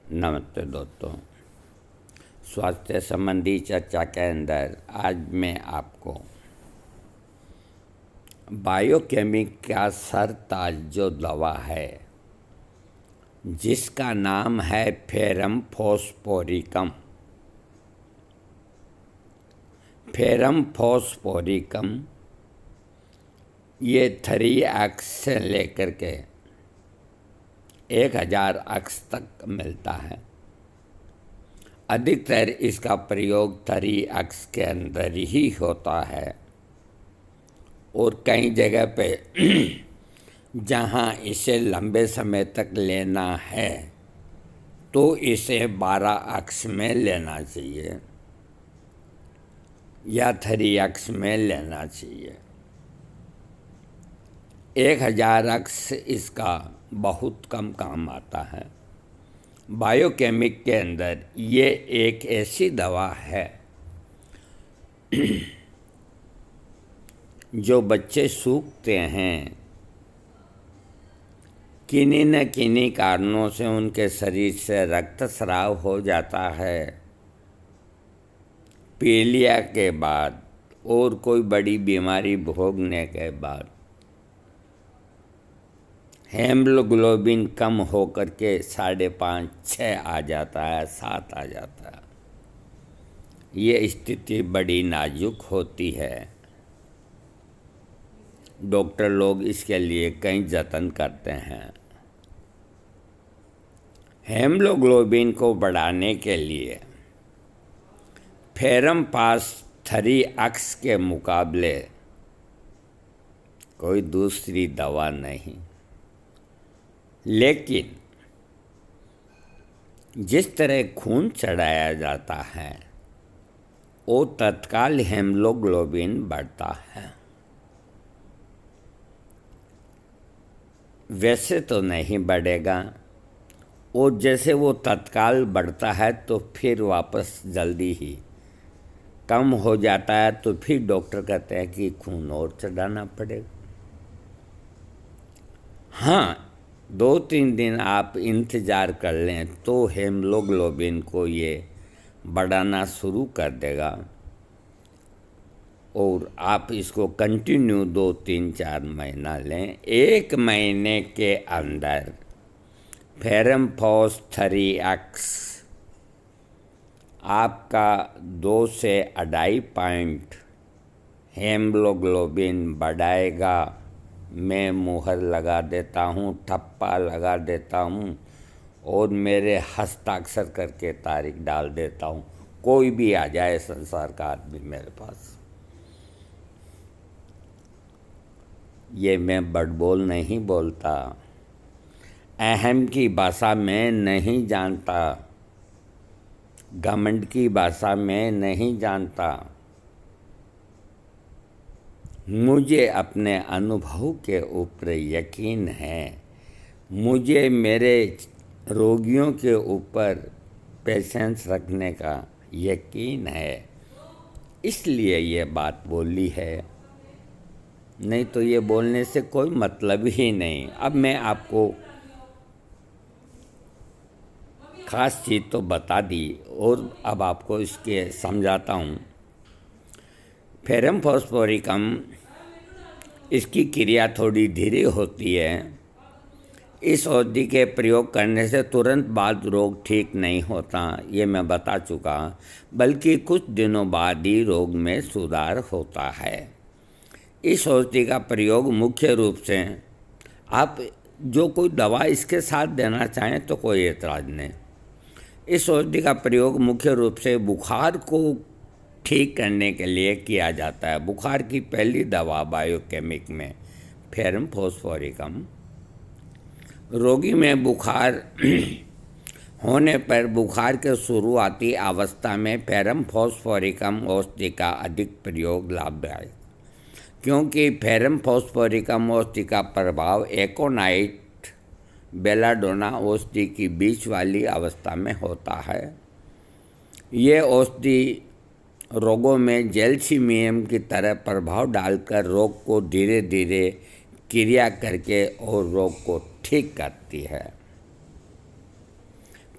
नमस्ते दोस्तों, स्वास्थ्य संबंधी चर्चा के अंदर आज मैं आपको बायोकेमिक का सरताज जो दवा है जिसका नाम है फेरम फॉस्फोरिकम। फेरम फॉस्फोरिकम ये 3x से लेकर के 1000x तक मिलता है। अधिकतर इसका प्रयोग 3x के अंदर ही होता है और कई जगह पे जहाँ इसे लंबे समय तक लेना है तो इसे 12x में लेना चाहिए या 3x में लेना चाहिए। 1000x इसका बहुत कम काम आता है। बायोकेमिक के अंदर ये एक ऐसी दवा है जो बच्चे सूखते हैं, किन्हीं न किन्हीं कारणों से उनके शरीर से रक्तस्राव हो जाता है, पीलिया के बाद और कोई बड़ी बीमारी भोगने के बाद हेमोग्लोबिन कम होकर के 5.5 6 आ जाता है, 7 आ जाता है। ये स्थिति बड़ी नाजुक होती है। डॉक्टर लोग इसके लिए कई जतन करते हैं। हेमोग्लोबिन को बढ़ाने के लिए फेरम पास 3x के मुकाबले कोई दूसरी दवा नहीं, लेकिन जिस तरह खून चढ़ाया जाता है वो तत्काल हेमोग्लोबिन बढ़ता है। वैसे तो नहीं बढ़ेगा और जैसे वो तत्काल बढ़ता है तो फिर वापस जल्दी ही कम हो जाता है, तो फिर डॉक्टर कहते हैं कि खून और चढ़ाना पड़ेगा। हाँ, 2-3 दिन आप इंतज़ार कर लें तो हेमोग्लोबिन को ये बढ़ाना शुरू कर देगा और आप इसको कंटिन्यू 2-3-4 महीना लें। 1 महीने के अंदर फेरम फॉस 3x आपका 2 से 2.5 पॉइंट हेमोग्लोबिन बढ़ाएगा। मैं मुहर लगा देता हूँ, ठप्पा लगा देता हूँ और मेरे हस्ताक्षर करके तारीख डाल देता हूँ। कोई भी आ जाए संसार का आदमी मेरे पास। ये मैं बड़बोल नहीं बोलता, अहम की भाषा में नहीं जानता, घमंड की भाषा में नहीं जानता। मुझे अपने अनुभव के ऊपर यकीन है। मुझे मेरे रोगियों के ऊपर पेशेंस रखने का यकीन है, इसलिए ये बात बोली है, नहीं तो ये बोलने से कोई मतलब ही नहीं। अब मैं आपको ख़ास चीज़ तो बता दी और अब आपको इसके समझाता हूँ। फेरम फॉस्फोरिकम इसकी क्रिया थोड़ी धीरे होती है। इस औषधि के प्रयोग करने से तुरंत बाद रोग ठीक नहीं होता, ये मैं बता चुका, बल्कि कुछ दिनों बाद ही रोग में सुधार होता है। इस औषधि का प्रयोग मुख्य रूप से आप जो कोई दवा इसके साथ देना चाहें तो कोई एतराज़ नहीं। इस औषधि का प्रयोग मुख्य रूप से बुखार को ठीक करने के लिए किया जाता है। बुखार की पहली दवा बायोकेमिक में फेरम फॉस्फोरिकम। रोगी में बुखार होने पर बुखार के शुरुआती अवस्था में फेरम फॉस्फोरिकम औषधि का अधिक प्रयोग लाभदायक, क्योंकि फेरम फॉस्फोरिकम औषधि का प्रभाव एकोनाइट बेलाडोना औषधि की बीच वाली अवस्था में होता है। ये औषधि रोगों में जैल्सीमियम की तरह प्रभाव डालकर रोग को धीरे धीरे क्रिया करके और रोग को ठीक करती है।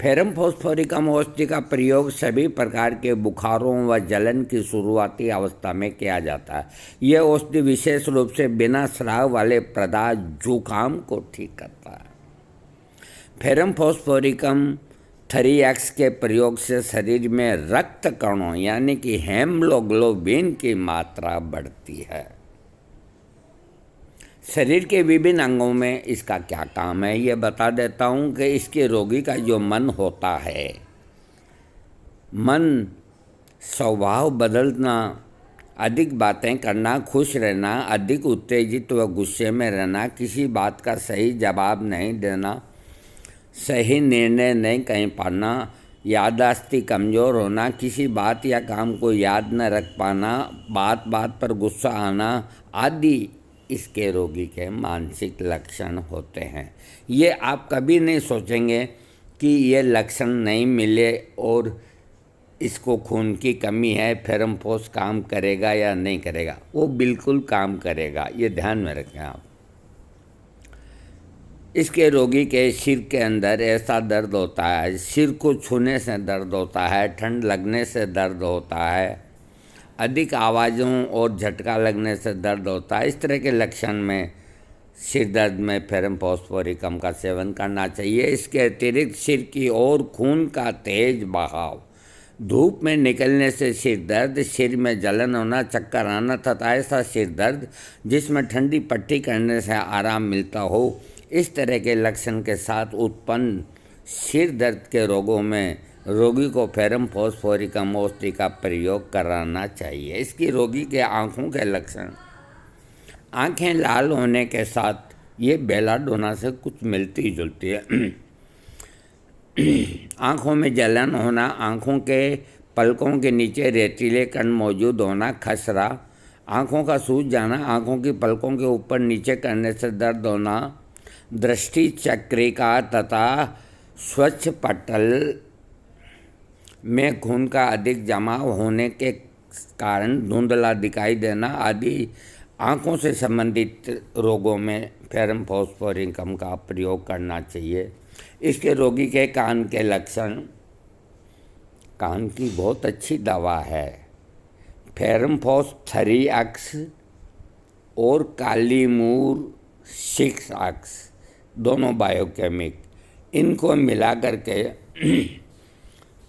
फेरम फॉस्फोरिकम औषधि का प्रयोग सभी प्रकार के बुखारों व जलन की शुरुआती अवस्था में किया जाता है। यह औषधि विशेष रूप से बिना स्राव वाले प्रदाह जुकाम को ठीक करता है। फेरम फॉस्फोरिकम 3x के प्रयोग से शरीर में रक्त कणों यानी कि हेमोग्लोबिन की मात्रा बढ़ती है। शरीर के विभिन्न अंगों में इसका क्या काम है ये बता देता हूँ कि इसके रोगी का जो मन होता है, मन स्वभाव बदलना, अधिक बातें करना, खुश रहना, अधिक उत्तेजित व गुस्से में रहना, किसी बात का सही जवाब नहीं देना, सही निर्णय नहीं कह पाना, याददाश्ती कमज़ोर होना, किसी बात या काम को याद न रख पाना, बात बात पर गुस्सा आना आदि इसके रोगी के मानसिक लक्षण होते हैं। ये आप कभी नहीं सोचेंगे कि ये लक्षण नहीं मिले और इसको खून की कमी है, फेरम फॉस काम करेगा या नहीं करेगा। वो बिल्कुल काम करेगा, ये ध्यान में रखें आप। इसके रोगी के सिर के अंदर ऐसा दर्द होता है, सिर को छूने से दर्द होता है, ठंड लगने से दर्द होता है, अधिक आवाज़ों और झटका लगने से दर्द होता है। इस तरह के लक्षण में सिर दर्द में फेरम फॉस्फोरिकम का सेवन करना चाहिए। इसके अतिरिक्त सिर की ओर खून का तेज बहाव, धूप में निकलने से सिर दर्द, सिर में जलन होना, चक्कर आना तथा ऐसा सिर दर्द जिसमें ठंडी पट्टी करने से आराम मिलता हो, इस तरह के लक्षण के साथ उत्पन्न सिर दर्द के रोगों में रोगी को फेरम फॉस्फोरिकम औषधि का प्रयोग कराना चाहिए। इसकी रोगी के आँखों के लक्षण, आँखें लाल होने के साथ ये बेलाडोना से कुछ मिलती जुलती है। आँखों में जलन होना, आँखों के पलकों के नीचे रेतीले कण मौजूद होना, खसरा, आँखों का सूज जाना, आँखों की पलकों के ऊपर नीचे करने से दर्द होना, दृष्टि चक्रिका तथा स्वच्छ पटल में खून का अधिक जमाव होने के कारण धुंधला दिखाई देना आदि आँखों से संबंधित रोगों में फेरम फॉस्फोरिकम का प्रयोग करना चाहिए। इसके रोगी के कान के लक्षण, कान की बहुत अच्छी दवा है फेरम फॉस 3x और कालीमूर 6x, दोनों बायोकेमिक, इनको मिला करके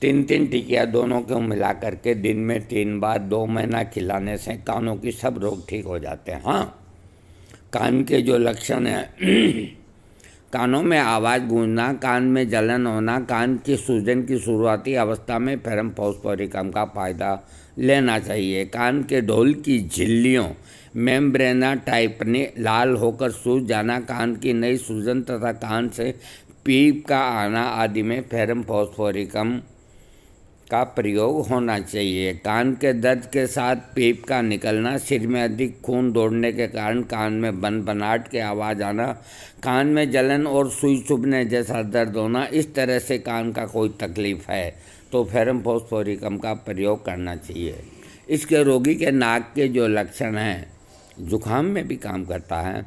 3 टिकिया दोनों को मिला करके दिन में 3 बार 2 महीना खिलाने से कानों की सब रोग ठीक हो जाते हैं। हाँ, कान के जो लक्षण हैं, कानों में आवाज़ गूंजना, कान में जलन होना, कान की सूजन की शुरुआती अवस्था में फेरम फॉस्फोरिकम का फ़ायदा लेना चाहिए। कान के ढोल की झिल्लियों मेम्ब्रेना टाइपनी लाल होकर सूज जाना, कान की नई सूजन तथा कान से पीप का आना आदि में फेरम फॉस्फोरिकम का प्रयोग होना चाहिए। कान के दर्द के साथ पीप का निकलना, सिर में अधिक खून दौड़ने के कारण कान में बनबनाहट की आवाज़ आना, कान में जलन और सुई चुभने जैसा दर्द होना, इस तरह से कान का कोई तकलीफ़ है तो फेरम फॉस्फोरिकम का प्रयोग करना चाहिए। इसके रोगी के नाक के जो लक्षण हैं, जुखाम में भी काम करता है।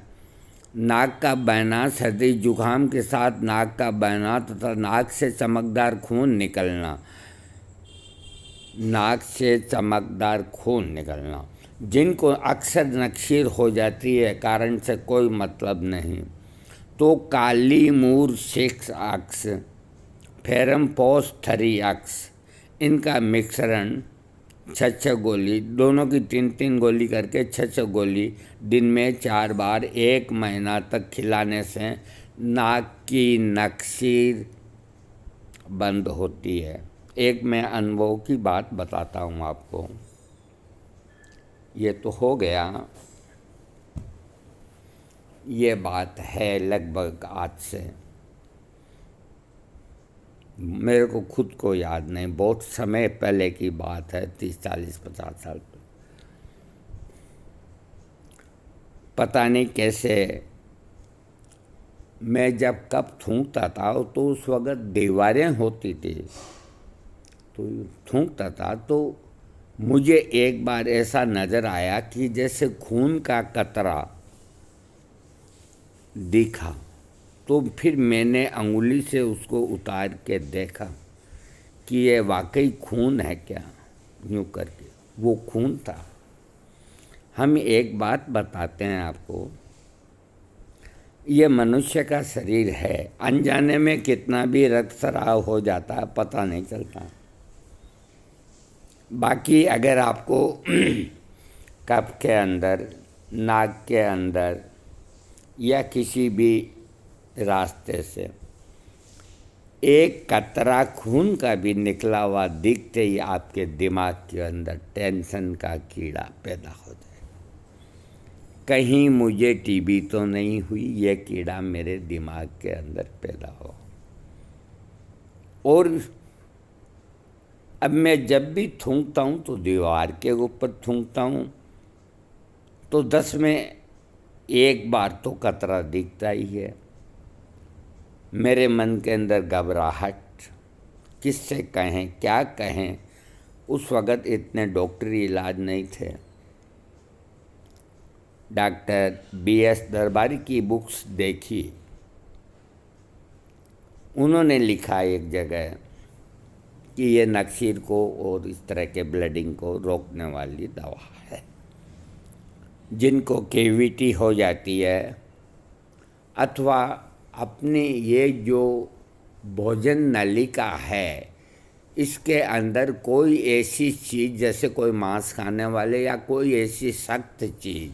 नाक का बहना, सर्दी जुखाम के साथ नाक का बहना तथा नाक से चमकदार खून निकलना, नाक से चमकदार खून निकलना, जिनको अक्सर नक्शीर हो जाती है, कारण से कोई मतलब नहीं, तो कालीमूर 6x, फेरम फॉस 3x, इनका मिश्रण 6 गोली, दोनों की 3 गोली करके 6 गोली दिन में 4 बार 1 महीना तक खिलाने से नाक की नक्शीर बंद होती है। एक मैं अनुभव की बात बताता हूँ आपको। ये तो हो गया, ये बात है लगभग आज से, मेरे को खुद को याद नहीं, बहुत समय पहले की बात है, 30, 40, 50 साल पहले। पता नहीं कैसे मैं जब कब थूकता था तो उस वक़्त दीवारें होती थी, तो थूकता था तो मुझे एक बार ऐसा नज़र आया कि जैसे खून का कतरा दिखा, तो फिर मैंने अंगुली से उसको उतार के देखा कि ये वाकई खून है क्या, यूँ करके वो खून था। हम एक बात बताते हैं आपको, ये मनुष्य का शरीर है, अनजाने में कितना भी रक्तस्राव हो जाता है पता नहीं चलता। बाकी अगर आपको कफ के अंदर, नाक के अंदर या किसी भी रास्ते से एक कतरा खून का भी निकला हुआ दिखते ही आपके दिमाग के अंदर टेंशन का कीड़ा पैदा हो जाए, कहीं मुझे टीबी तो नहीं हुई, ये कीड़ा मेरे दिमाग के अंदर पैदा हो। और अब मैं जब भी थूकता हूँ तो दीवार के ऊपर थूकता हूँ, तो 10 में एक बार तो कतरा दिखता ही है। मेरे मन के अंदर घबराहट, किससे कहें क्या कहें। उस वक़्त इतने डॉक्टरी इलाज नहीं थे। डॉक्टर BS दरबारी की बुक्स देखी, उन्होंने लिखा एक जगह कि ये नक्सीर को और इस तरह के ब्लीडिंग को रोकने वाली दवा है। जिनको कैविटी हो जाती है अथवा अपनी ये जो भोजन नलिका है, इसके अंदर कोई ऐसी चीज़, जैसे कोई मांस खाने वाले या कोई ऐसी सख्त चीज़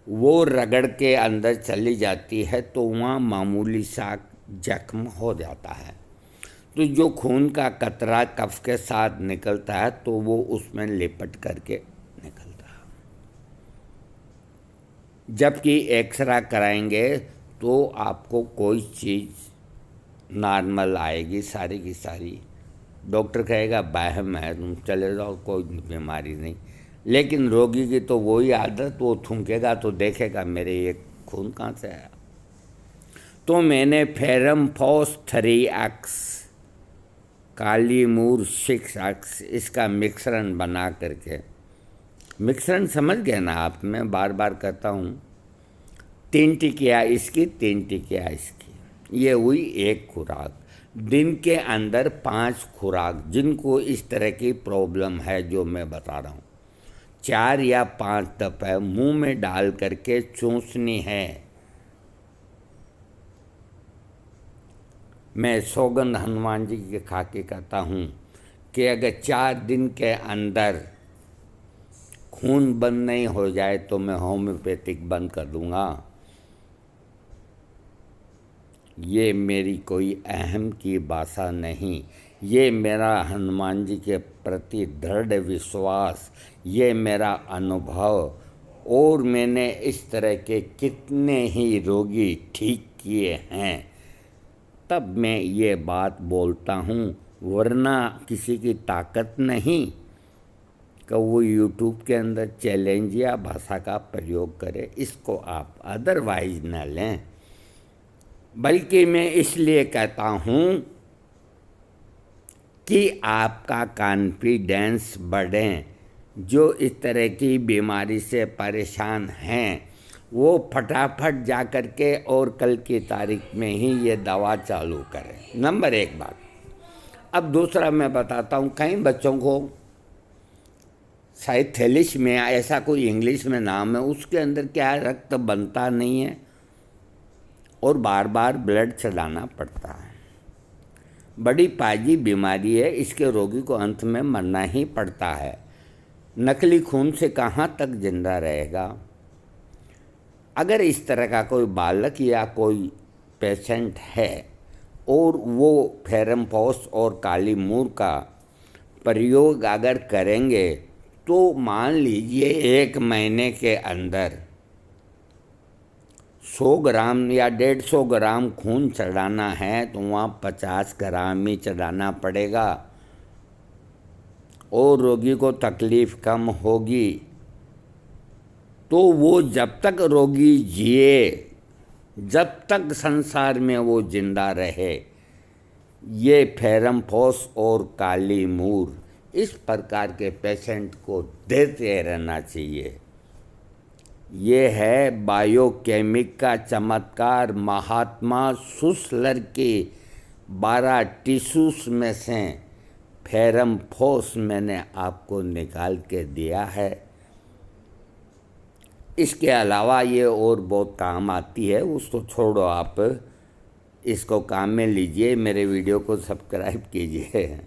वो रगड़ के अंदर चली जाती है तो वहाँ मामूली सा जख्म हो जाता है। तो जो खून का कतरा कफ के साथ निकलता है तो वो उसमें लिपट करके निकलता है। जबकि एक्सरा कराएंगे तो आपको कोई चीज़ नॉर्मल आएगी, सारी की सारी। डॉक्टर कहेगा वहम है, तुम चले जाओ, कोई बीमारी नहीं। लेकिन रोगी की तो वही आदत, वो थूकेगा तो देखेगा मेरे ये खून कहाँ से आया। तो मैंने फेरम फॉस 3X, काली मूर 6X, इसका मिश्रण बना करके, मिश्रण समझ गए ना आप, मैं बार बार कहता हूँ, 3 टिकिया इसकी 3 टिकिया इसकी, ये हुई एक खुराक। दिन के अंदर 5 खुराक, जिनको इस तरह की प्रॉब्लम है जो मैं बता रहा हूँ, 4 या 5 दफ़े मुंह में डाल करके चूसनी है। मैं सौगंध हनुमान जी के खा के कहता हूँ कि अगर 4 दिन के अंदर खून बंद नहीं हो जाए तो मैं होम्योपैथिक बंद कर दूँगा। ये मेरी कोई अहम की भाषा नहीं, ये मेरा हनुमान जी के प्रति दृढ़ विश्वास, ये मेरा अनुभव। और मैंने इस तरह के कितने ही रोगी ठीक किए हैं, तब मैं ये बात बोलता हूँ, वरना किसी की ताकत नहीं कि वो यूट्यूब के अंदर चैलेंज या भाषा का प्रयोग करे। इसको आप अदरवाइज न लें, बल्कि मैं इसलिए कहता हूँ कि आपका कॉन्फिडेंस बढ़े। जो इस तरह की बीमारी से परेशान हैं वो फटाफट जा कर के और कल की तारीख में ही ये दवा चालू करें। नंबर 1 बात। अब दूसरा मैं बताता हूँ, कई बच्चों को शायद थैलिसीमिया ऐसा कोई इंग्लिश में नाम है, उसके अंदर क्या है, रक्त बनता नहीं है और बार बार ब्लड चढ़ाना पड़ता है। बड़ी पाजी बीमारी है, इसके रोगी को अंत में मरना ही पड़ता है। नकली खून से कहाँ तक जिंदा रहेगा। अगर इस तरह का कोई बालक या कोई पेशेंट है और वो फेरम फॉस और काली मूर का प्रयोग अगर करेंगे तो मान लीजिए 1 महीने के अंदर 100 ग्राम या 150 ग्राम खून चढ़ाना है तो वहाँ 50 ग्राम ही चढ़ाना पड़ेगा और रोगी को तकलीफ़ कम होगी। तो वो जब तक रोगी जिए, जब तक संसार में वो जिंदा रहे, ये फेरम फॉस और काली मूर इस प्रकार के पेशेंट को देते रहना चाहिए। ये है बायोकेमिक का चमत्कार। महात्मा सुसलर के 12 टिश्यूज में से फेरम फोस मैंने आपको निकाल के दिया है। इसके अलावा ये और बहुत काम आती है, उसको छोड़ो, आप इसको काम में लीजिए। मेरे वीडियो को सब्सक्राइब कीजिए।